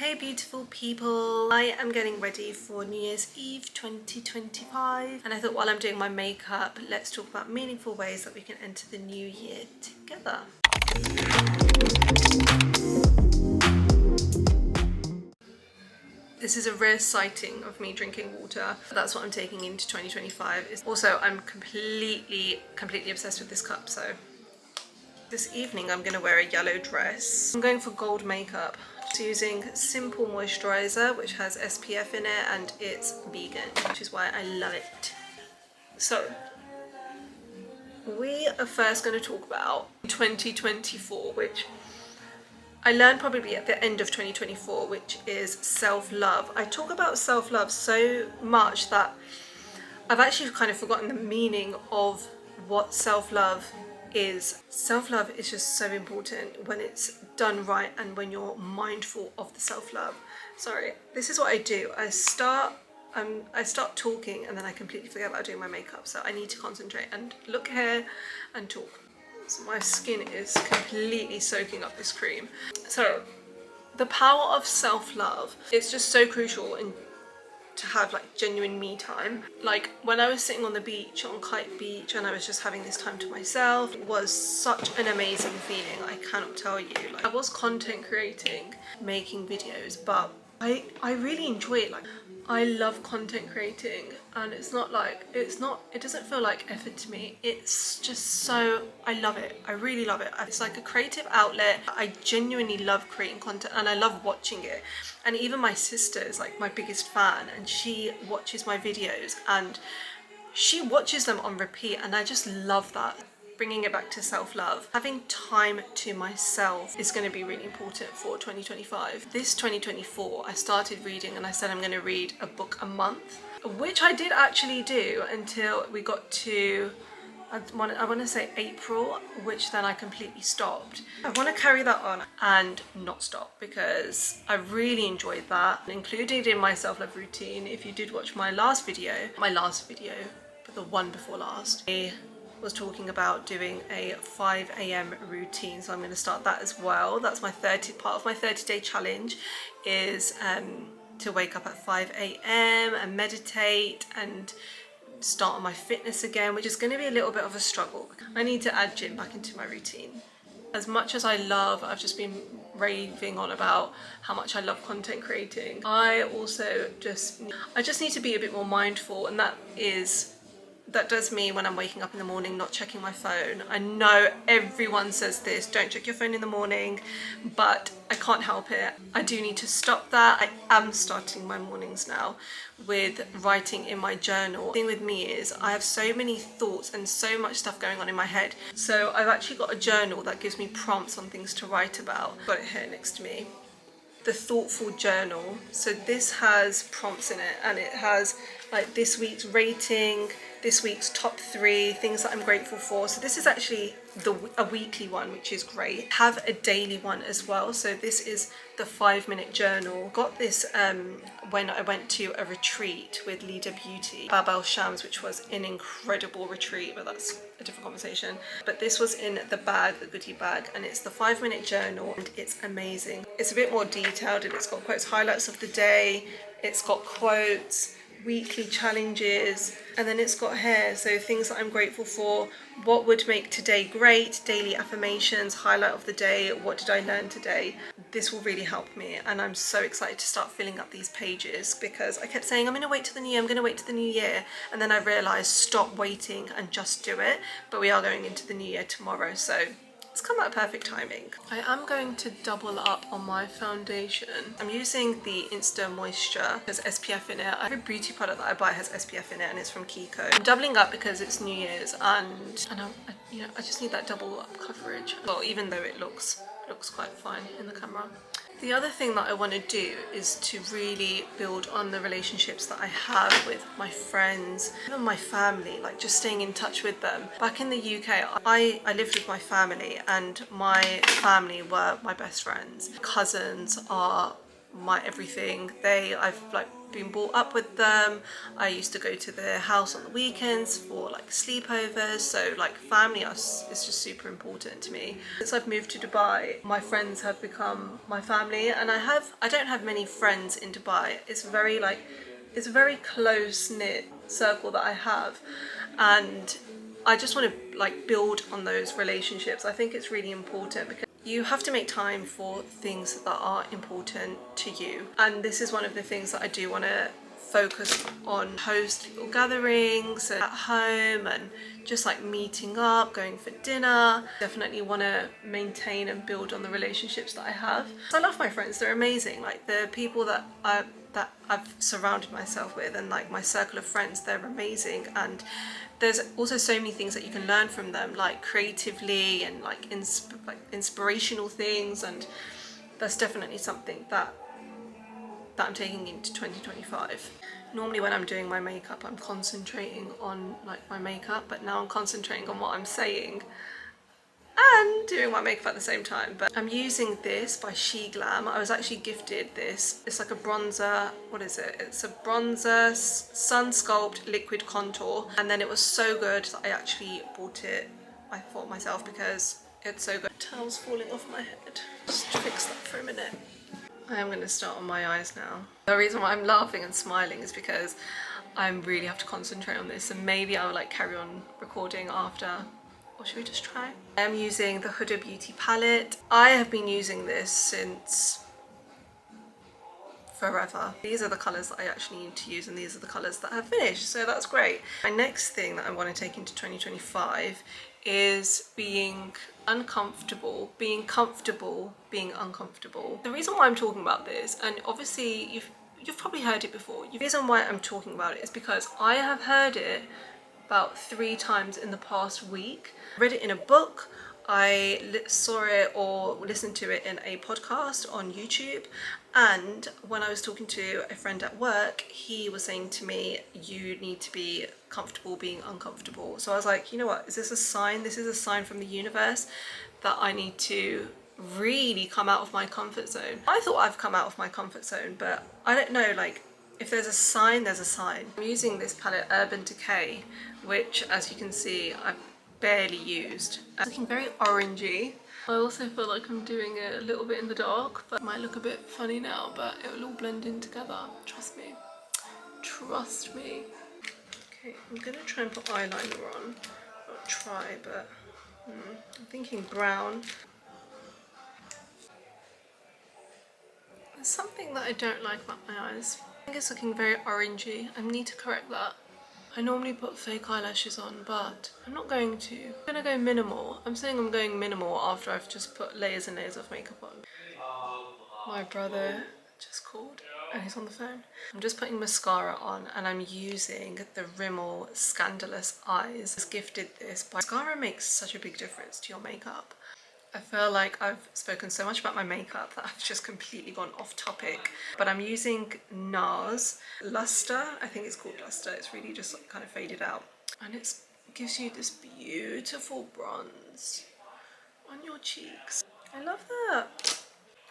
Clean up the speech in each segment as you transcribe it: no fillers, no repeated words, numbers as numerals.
Hey beautiful people, I am getting ready for New Year's Eve 2025 and I thought while I'm doing my makeup, let's talk about meaningful ways that we can enter the new year together. This is a rare sighting of me drinking water. That's what I'm taking into 2025. Also, I'm completely obsessed with this cup, so this evening I'm going to wear a yellow dress. I'm going for gold makeup. Just using simple moisturizer which has SPF in it and it's vegan, which is why I love it. So we are first going to talk about 2024, which I learned probably at the end of 2024, which is self-love. I talk about self-love so much that I've actually kind of forgotten the meaning of what self-love is. Self-love is just so important when it's done right and when you're mindful of the self-love. Sorry, this is what I do. I start talking and then I completely forget about doing my makeup, so I need to concentrate and look here and talk. So my skin is completely soaking up this cream. So the power of self-love, it's just so crucial in to have like genuine me time. Like when I was sitting on the beach, on Kite Beach, and I was just having this time to myself, it was such an amazing feeling. I cannot tell you. Like, I was content creating, making videos, but I really enjoy it. Like I love content creating, and it doesn't feel like effort to me. It's just so, I love it. I really love it. It's like a creative outlet. I genuinely love creating content and I love watching it. And even my sister is like my biggest fan and she watches my videos and she watches them on repeat, and I just love that. Bringing it back to self-love, having time to myself is going to be really important for 2025. This 2024 I started reading and I said I'm going to read a book a month, which I did actually do until we got to I want to say April, which then I completely stopped. I want to carry that on and not stop because I really enjoyed that, included in my self-love routine. If you did watch my last video, but the one before last, I was talking about doing a 5 AM routine, so I'm going to start that as well. That's my part of my 30-day challenge is to wake up at 5 AM and meditate and start on my fitness again, which is going to be a little bit of a struggle. I need to add gym back into my routine. As much as I've just been raving on about how much I love content creating, I just need to be a bit more mindful, and that does mean when I'm waking up in the morning not checking my phone. I know everyone says this, don't check your phone in the morning, but I can't help it. I do need to stop that. I am starting my mornings now with writing in my journal. The thing with me is I have so many thoughts and so much stuff going on in my head. So I've actually got a journal that gives me prompts on things to write about. Got it here next to me. The thoughtful journal. So this has prompts in it and it has like this week's rating, this week's top 3 things that I'm grateful for. So this is actually a weekly one, which is great. I have a daily one as well. So this is the 5-minute journal. Got this when I went to a retreat with Leader Beauty, Babel Shams, which was an incredible retreat, but that's a different conversation. But this was in the bag, the goodie bag, and it's the 5-minute journal and it's amazing. It's a bit more detailed and it's got quotes, highlights of the day, it's got quotes, weekly challenges, and then it's got here, so things that I'm grateful for, what would make today great, daily affirmations, highlight of the day, what did I learn today. This will really help me, and I'm so excited to start filling up these pages because I kept saying I'm going to wait till the new year, I'm going to wait till the new year, and then I realized stop waiting and just do it. But we are going into the new year tomorrow, so it's come at perfect timing. I am going to double up on my foundation. I'm using the Insta Moisture. There's SPF in it. Every beauty product that I buy has SPF in it and it's from Kiko. I'm doubling up because it's New Year's and I just need that double up coverage. Well, even though it looks quite fine in the camera. The other thing that I want to do is to really build on the relationships that I have with my friends, even my family, like just staying in touch with them. Back in the UK, I lived with my family and my family were my best friends. Cousins are my everything. I've like been brought up with them. I used to go to their house on the weekends for like sleepovers, so like family is just super important to me. Since I've moved to Dubai, my friends have become my family, and I don't have many friends in Dubai. It's a very close knit circle that I have, and I just want to like build on those relationships. I think it's really important because you have to make time for things that are important to you, and this is one of the things that I do want to focus on. Host little gatherings at home and just like meeting up, going for dinner. Definitely want to maintain and build on the relationships that I have. I love my friends, they're amazing. Like the people that I've surrounded myself with, and like my circle of friends, they're amazing. And there's also so many things that you can learn from them, like creatively and like inspirational things, and that's definitely something that I'm taking into 2025. Normally when I'm doing my makeup, I'm concentrating on like my makeup, but now I'm concentrating on what I'm saying and doing my makeup at the same time. But I'm using this by SHEGLAM. I was actually gifted this. It's like a bronzer. What is it? It's a bronzer Sun-Sculpt liquid contour, and then it was so good that I actually bought it. I thought myself because it's so good. Towel's falling off my head. Just fix that for a minute. I am going to start on my eyes now. The reason why I'm laughing and smiling is because I really have to concentrate on this, and maybe I'll like carry on recording after. Or should we just try? I'm using the Huda Beauty palette. I have been using this since forever. These are the colours that I actually need to use, and these are the colours that have finished, so that's great. My next thing that I want to take into 2025 is being uncomfortable, being comfortable, being uncomfortable. The reason why I'm talking about this, and obviously you've probably heard it before, the reason why I'm talking about it is because I have heard it about 3 times in the past week. I read it in a book, I saw it or listened to it in a podcast on YouTube, and when I was talking to a friend at work, he was saying to me, you need to be comfortable being uncomfortable. So I was like, you know what, is this a sign? This is a sign from the universe that I need to really come out of my comfort zone. I thought I've come out of my comfort zone, but I don't know, like, if there's a sign, there's a sign. I'm using this palette Urban Decay, which as you can see, I've barely used. It's looking very orangey. I also feel like I'm doing it a little bit in the dark, but it might look a bit funny now, but it will all blend in together. Trust me. Trust me. Okay, I'm gonna try and put eyeliner on. Not try, but I'm thinking brown. There's something that I don't like about my eyes. I think it's looking very orangey. I need to correct that. I normally put fake eyelashes on, but I'm not going to. I'm gonna go minimal. I'm saying I'm going minimal after I've just put layers and layers of makeup on. My brother just called and he's on the phone. I'm just putting mascara on, and I'm using the Rimmel Scandalous Eyes. I was gifted this, but mascara makes such a big difference to your makeup. I feel like I've spoken so much about my makeup that I've just completely gone off topic. But I'm using Nars Blusher. I think it's called Blusher. It's really just like kind of faded out. And it gives you this beautiful bronze on your cheeks. I love that.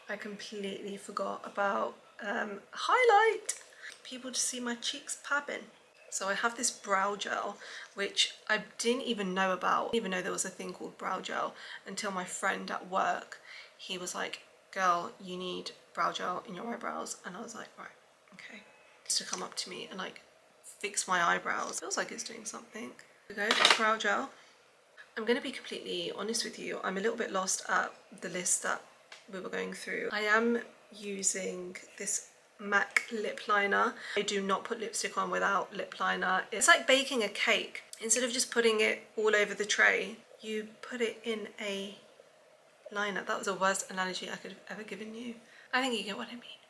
I completely forgot about highlight. People to see my cheeks popping. So I have this brow gel, which I didn't even know about. I didn't even know there was a thing called brow gel until my friend at work, he was like, girl, you need brow gel in your eyebrows. And I was like, right, okay. Just to come up to me and like fix my eyebrows. Feels like it's doing something. Here we go, brow gel. I'm gonna be completely honest with you. I'm a little bit lost at the list that we were going through. I am using this MAC lip liner. I do not put lipstick on without lip liner. It's like baking a cake. Instead of just putting it all over the tray, you put it in a liner. That was the worst analogy I could have ever given you. I think you get what I mean.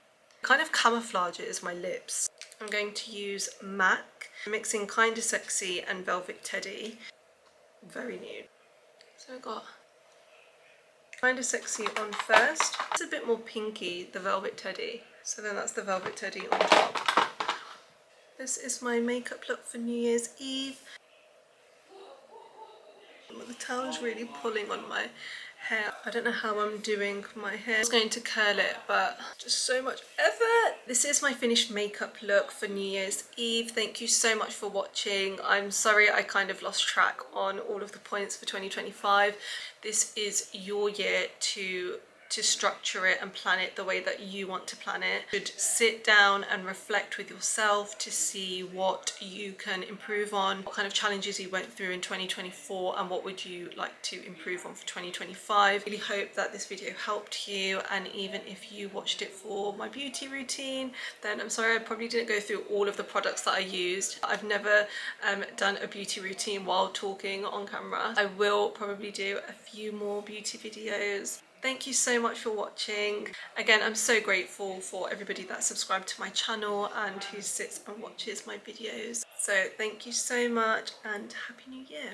Kind of camouflages my lips. I'm going to use MAC, mixing Kinda Sexy and Velvet Teddy. Very nude. So I've got Kinda Sexy on first. It's a bit more pinky, the Velvet Teddy. So then that's the Velvet Teddy on top. This is my makeup look for New Year's Eve. The towel is really pulling on my hair. I don't know how I'm doing my hair. I was going to curl it, but just so much effort. This is my finished makeup look for New Year's Eve. Thank you so much for watching. I'm sorry I kind of lost track on all of the points for 2025. This is your year to structure it and plan it the way that you want to plan it. You should sit down and reflect with yourself to see what you can improve on, what kind of challenges you went through in 2024, and what would you like to improve on for 2025. I really hope that this video helped you, and even if you watched it for my beauty routine, then I'm sorry I probably didn't go through all of the products that I used. I've never done a beauty routine while talking on camera. I will probably do a few more beauty videos. Thank you so much for watching. Again, I'm so grateful for everybody that subscribed to my channel and who sits and watches my videos. So thank you so much and Happy New Year.